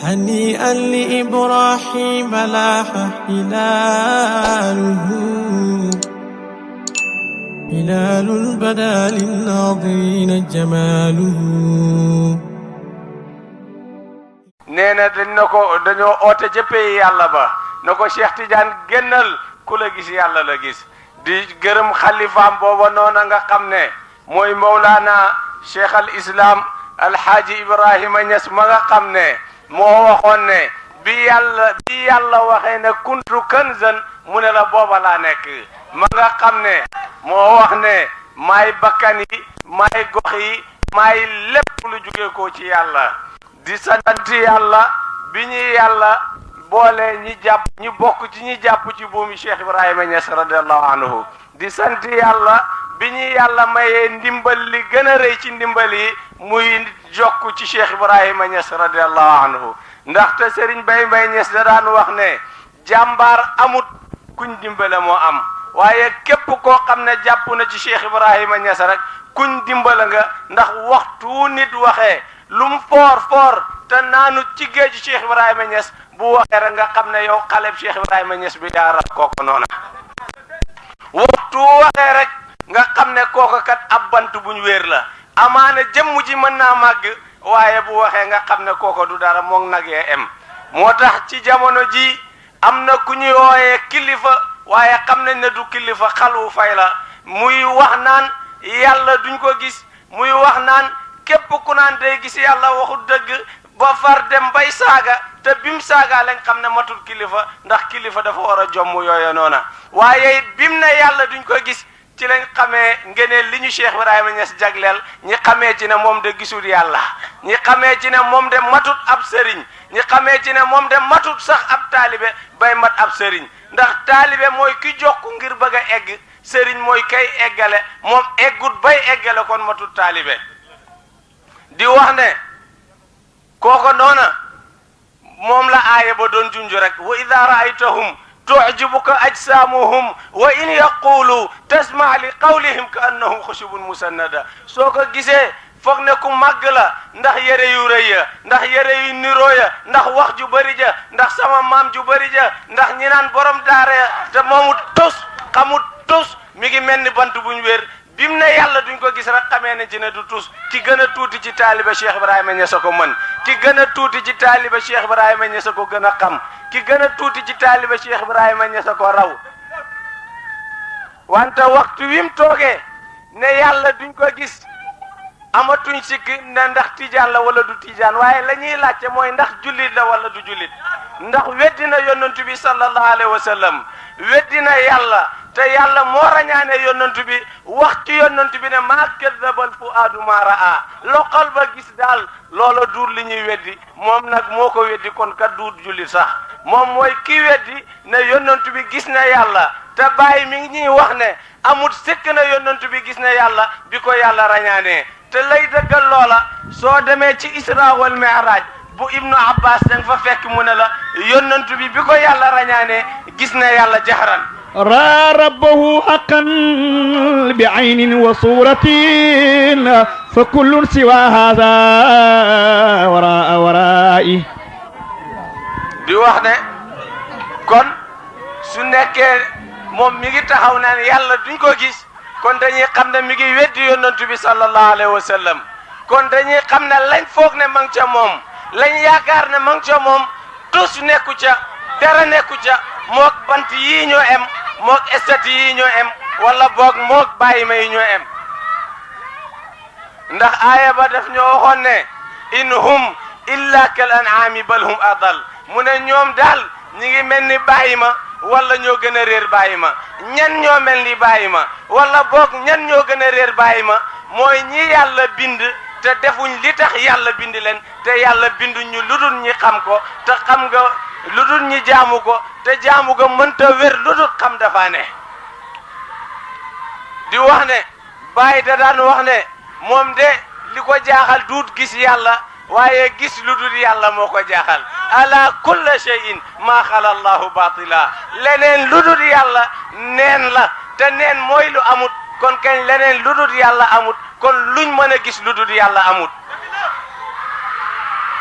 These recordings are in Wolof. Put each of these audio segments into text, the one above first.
هنيئا لإبراهيم لاح هلاله هلال بدا للناظرين جماله nee na dañoo oote jëppee yàlla ba na ko Cheikh Tidiane génnal ku la gis yàlla la gis di gërëm xalifaam booba noona nga xam ne mooy Mawlana Cheikh al Islam Alhaaji Ibrahima Niass ma nga xam ne moo waxoon ne bi yàlla waxee ne kuntu kanzan mu ne la booba laa nekk ma nga xam ne moo wax ne maay bakkan yi maay gox yi maay lépp lu jugee ko ci yàlla di sant yàlla bi ñu yàlla boole ñi bokk ci ñi jàpp ci buumi Cheikh Ibrahima Niass radiallahu anhu di sant yàlla bi ñu yàlla mayee ndimbal li gën a rëy ci ndimbal yi muy jokk ci Cheikh Ibrahima Niass radiallahu anhu ndaxte Serigne Baye Mbaye Niass da daan wax ne jàmbaar amut kuñ dimbale moo am waaye képp koo xam ne jàpp na ci Cheikh Ibrahima Niass rek kuñ dimbale nga ndax waxtu nit waxee lum foor te naanu ci géeju Cheikh Ibrahima Niass bu waxee rek nga xam ne yow xaleb Cheikh Ibrahima Niass bi yaa rab kooko noona waxtu waxee rek nga xam ne kooko kat ab bant buñ wéer la amaana jëmm ji mën naa màgg waaye bu waxee nga xam ne kooko du dara moom nagee em moo tax ci jamono ji am na ku ñuy wooyee kilifa waaye xam nañ ne du kilifa xalu fay la muy wax naan yàlla duñ ko gis muy wax naan képp ku naan day gis yàlla waxut dëgg ba far dem bay saaga te bim saaga lañ xam ne matul kilifa ndax kilifa dafa war a jomm yooyu noona waaye it bim ne yàlla duñ ko gis ci lañ xamee ngeneen li ñu Cheikh Ibrahima Niass jagleel ñi xamee ci ne moom de gisul yàlla ñi xamee ci ne moom de matut ab sëriñ ñi xamee ci ne moom de matut sax ab taalibe bay mat ab sëriñ ndax taalibe mooy ki jokku ngir bëgg a egg sëriñ mooy kay eggale moom eggut bay eggale kon matut taalibe di wax ne kooko noona moom la aaya ba doon junj rek wa idha ra'aytahum tu'jibuka ajsamuhum wa in yaqulu tasma' li qawlihim ka annahum khushubun musannada soo ko gisee foog ne ku màgg la ndax yére yu rëy ya ndax yére yu niroo ya ndax wax ju bëri ja ndax sama maam ju bëri ja ndax ñi naan borom daara ya te moomu tus xamut tus mi ngi mel ni bant buñ wéer bim ne yàlla duñ ko gis rek xamee ne ci ne du tus ki gën a tuuti ci taaliba Cheikh Ibrahima Niass ko mën ki gën a tuuti ci taaliba Cheikh Ibrahima Niass ko gën a xam ki gën a tuuti ci taaliba Cheikh Ibrahima Niass ko raw wante waxtu wi mu toogee ne yàlla duñ ko gis amatuñ sikki ne ndax tijaan la wala du tijaan waaye la ñuy laajte mooy ndax jullit la wala du jullit ndax weddina yonantu bi sallallahu alayhi wa sallam weddina yàlla te yàlla moo rañaane yonantu bi wax ci yonantu bi ne maa kadabal fuaadu maa raa loxol ba gis daal loola duur li ñuy weddi moom nag moo ko weddi kon kat duur jullit sax moom mooy kii weddi ne yonantu bi gis na yàlla te bàyyi mi ngi ñuy wax ne amul sikk na yonantu bi gis na yàlla bi ko yàlla rañaanee te lay dëggal loola soo demee ci isra wal mi'raj bu ibnu abbas danga fa fekk mu ne la yonantu bi ko yàlla rañaanee gis na yàlla jahran را ربه حقا بعين وصورة فكل سوى هذا وراء ورائي di wax ne kon su nekkee moom mi ngi taxaw naan yàlla duñ ko gis kon dañuy xam ne mi ngi weddi yonantu bi sallallahu alayhi wa sallam kon dañuy xam ne lañ foog ne ma ngi ca moom lañ yaakaar ne ma ngi ca moom tus nekku ca dara nekku ca mook bant yii ñoo em mook estat yii ñoo em wala boog mook bàyyi ma yi ñoo em ndax aaya ba daf ñoo waxoon ne in hum illa kal an'aami bal hum adal mu ne ñoom daal ñi ngi mel ni bàyyi ma wala ñoo gën a réer bàyyi ma ñan ñoo mel ni bàyyi ma wala boog ñan ñoo gën a réer bàyyi ma mooy ñi yàlla bind te defuñ li tax yàlla bind leen te yàlla binduñ ñu lu dul ñi xam ko te xam nga lu dul ñi jaamu ko te jaamu ko mënta wér lu dul xam dafa ne di wax ne bàyyi da daan wax ne moom de li ko jaaxal duut gis yàlla waaye gis lu dul yàlla moo ko jaaxal ala kulli shay'in maa xala allahu batila leneen lu dul yàlla neen la te neen mooy lu amut kon kañ leneen lu dul yàlla amut kon luñ mën a gis lu dul yàlla amut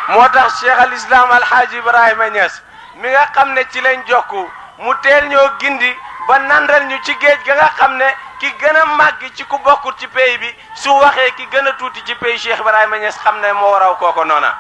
moo tax cheikh al islam alhaaji ibrahima Niass mi nga xam ne ci lañ jokku mu teel ñoo gindi ba nandal ñu ci géej ga nga xam ne ki gën a màgg ci ku bokkut ci pays bi su waxee ki gën a tuuti ci pays cheikh ibrahima Niass xam ne moo raw kooko noona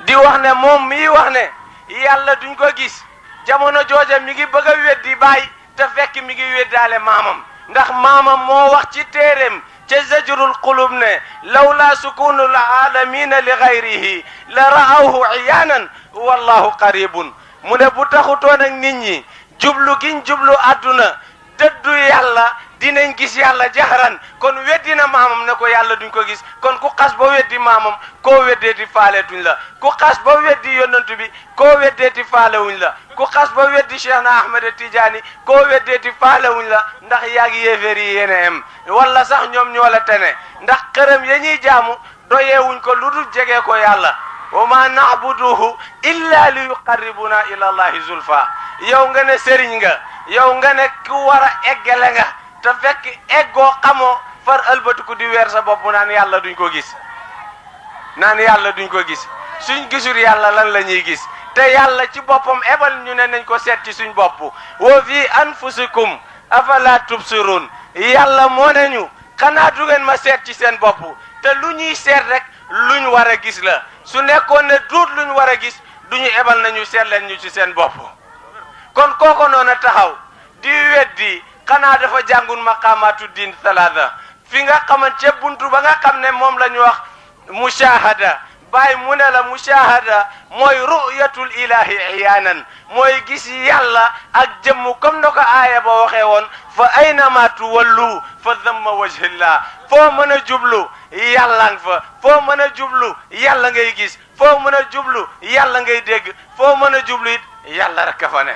di wax ne moom mii wax ne yàlla duñ ko gis jamono jooja mi ngi bëgg a weddi bàyyi te fekk mi ngi weddaale maamam ndax maamam moo wax ci téeréem ca zajrul qulub ne lawla sukunul alamina li gayrihi la ra'awhu iyaanan wallahu qaribun mu ne bu taxutoon ak nit ñi jublu giñ jublu àdduna dëddu yàlla dinañ gis yàlla jaxaran kon weddi na maamam ne ko yàlla duñ ko gis kon ku xas ba weddi maamam koo weddeeti faaleetuñ la ku xas ba weddi yonantu bi koo weddeeti faalewuñ la ku xas ba weddi Cheikh na Ahmed Tidiane koo weddeeti faalewuñ la ndax yaa ngi yéeféer yi yéene em wala sax ñoom ñoo la tene ndax xërëm ya ñuy jaamu doyeewuñ ko lu dul jege ko yàlla wa ma na'buduhu illa li yuqarribuna ila allahi zulfa yow nga ne sëriñ nga yow nga ne ku war a eggale nga te fekk eggoo xamoo far ëlbatiku di weer sa bopp naan yàlla duñ ko gis suñ gisul yàlla lan la ñuy gis te yàlla ci boppam ebal ñu ne nañ ko seet ci suñ bopp wa fi anfusikum afala tubsirun yàlla moo ne ñu xanaa du ngeen ma seet ci seen bopp te lu ñuy seet rek luñ war a gis la su nekkoon ne duut luñ war a gis duñu ebal nañu seet leen ñu ci seen bopp kon kooko noona taxaw di weddi xanaa dafa jàngun maqaamaatu diin salaada fi nga xamante ca buntu ba nga xam ne moom la ñu wax mushahada bàyyi mu ne la mushahada mooy ru'yatul ilahi iyaanan mooy gis yàlla ak jëmm comme na ko aaya ba waxee woon fa aynama tuwallu fa thamma wajhillah foo mën a jublu yàlla nga fa foo mën a jublu yàlla ngay gis foo mën a jublu yàlla ngay dégg foo mën a jublu it yàlla rek ka fa ne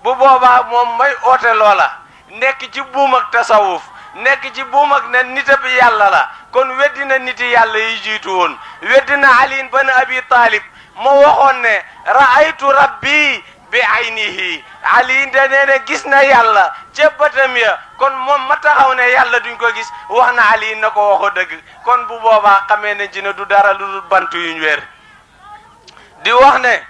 bu boobaa moom may oote loola nekk ci buum ak tasawuf nekk ci buum ak ne nita bi yàlla la kon weddi na niti yàlla yi jiitu woon weddi na Ali bin Abi Talib moo waxoon ne ra'aytu rabbi bi aynihi Ali de nee ne gis na yàlla ca bëtam ya kon moom ma taxaw ne yàlla duñ ko gis wax na Ali na ko waxo dëgg kon bu boobaa xamee nañ ci ne du dara lu dul bant yuñ weer di wax ne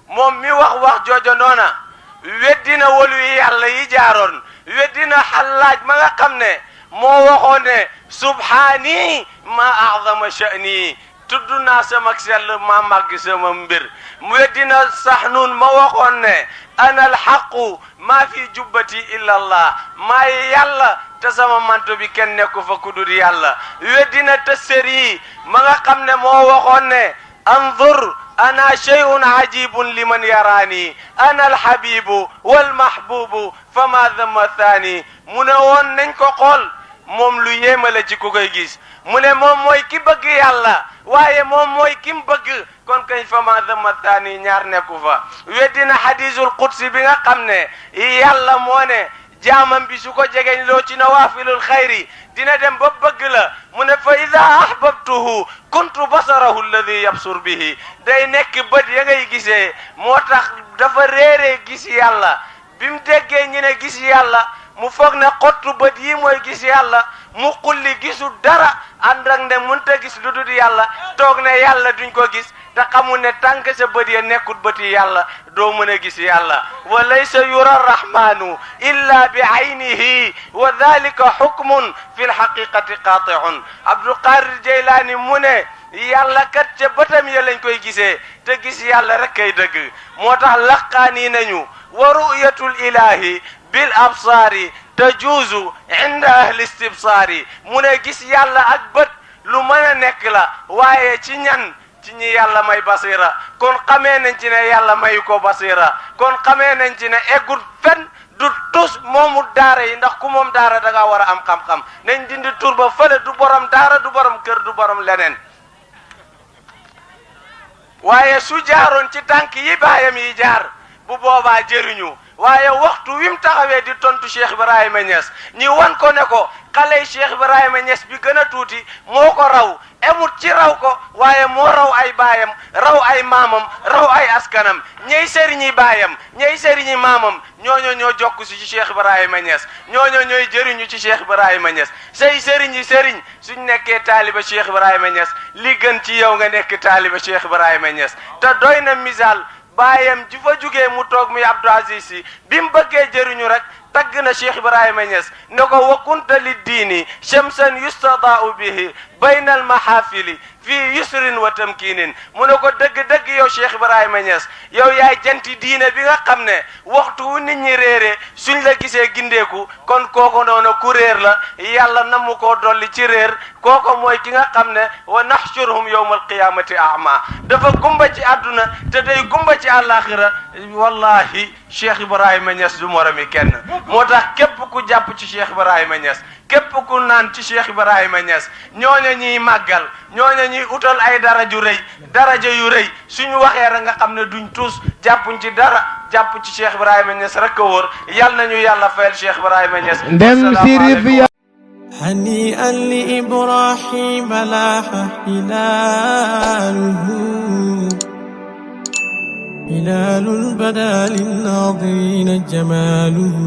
moom mi wax joojo noona weddina wolu yàlla yi jaaroon weddina Xallaaj ma nga xam ne moo waxoon ne subhaani ma a'zama sha'ni tudd naa sama sell ma màgg sama mbir weddina Saxnuun ma waxoon ne ana alxaqu maa fi jubbati illa allah maay yàlla te sama manto bi kenn nekku fa ku dul yàlla weddina Tasari ma nga xam ne moo waxoon ne anzur أنا شيء عجيب لمن يراني أنا الحبيب والمحبوب فما ذم ثاني mu ne woon nañ ko xool moom lu yéema la ci ku koy gis mu ne moom mooy ki bëgg yàlla waaye moom mooy ki mu bëgg kon kañ fama dama thani ñaar nekku fa weddina hadisul qudsi bi nga xam ne yàlla moo ne jaamam bi su ko jegeñ loo ci nawaafilul xayri dina dem ba bëgg la mu ne fa ida ahbabtuhu kuntu basarahu alladi yabsur bihi day nekk bët ya ngay gisee moo tax dafa réeree gis yàlla bi mu déggee ñu ne gis yàlla mu foog ne xottu bët yi mooy gis yàlla mu xulli gisu dara ànd ak ne mënta gis lu dul yàlla toog ne yàlla duñ ko gis te xamul ne tànk sa bët ya nekkut bëti yàlla doo mën a gis yàlla wa laysa yura rahmanu illa bi aynihi wa dhalika hukmun fi lhaqiqati qati'un Abdul Qadir Jeylaani mu ne yàlla kat ca bëtam ya lañ koy gisee te gis yàlla rek kay dëgg moo tax laqaanii nañu wa ru'yatul ilahi bil absaari tajuuzu inda ahli istibsaari mu ne gis yàlla ak bët lu mën a nekk la waaye ci ñan ci ñi yàlla may basira kon xamee nañ ci ne yàlla mayu ko basira kon xamee nañ ci ne eggul fen du tus moomu daara yi ndax ku moom daara da nga war a am xam-xam nañ dindi tur ba fële du borom daara du borom kër du borom leneen waaye su jaaroon ci tànk yi baayam yi jaar bu boobaa jëriñu waaye waxtu wi mu taxawee di tontu Cheikh Ibrahima Niass ñi wan ko ne ko xale Cheikh Ibrahima Niass bi gën a tuuti moo ko raw emut ci raw ko waaye moo raw ay baayam raw ay maamam raw ay askanam ñey sëriñi baayam ñey sëriñi maamam ñooño ñoo jokk si ci Cheikh Ibrahima Niass ñooño ñooy jëriñu ci Cheikh Ibrahima Niass say sëriñi sëriñ suñ nekkee taaliba Cheikh Ibrahima Niass li gën ci yow nga nekk taaliba Cheikh Ibrahima Niass te doy na misaal baayam ji fa jugee mu toog muy Abdou Aziz Sy bi mu bëggee jëriñu rek tagg na Cheikh Ibrahima Niass ne ko wa kunta li diini shamsan yustadaau bihi bayna al mahafili fii yusrin wa tamkinin mu ne ko dëgg-dëgg yow Cheikh Ibrahima Niass yow yaay janti diine bi nga xam ne waxtu wu nit ñi réere suñ la gisee gindeeku kon kooko noonu ku réer la yàlla namu koo dolli ci réer kooko mooy ki nga xam ne wa nahshuruhum yawma alqiyamati a'ma dafa gumba ci àdduna te day gumba ci àllaaxira wallahi Cheikh Ibrahima Niass du moromi kenn moo tax képp ku jàpp ci Cheikh Ibrahima Niass képp ku naan ci Cheikh Ibrahima Niass ñooña ñuy màggal ñooña ñuy utal ay daraja yu rëy suñu waxee rek nga xam ne duñ tuus jàppuñ ci dara jàpp ci Cheikh Ibrahima Niass rek a wóor yal nañu yàlla fayal Cheikh Ibrahima Niass dem sirif ya هنيئا لإبراهيم لاح هلاله هلال بدا للناظرين جماله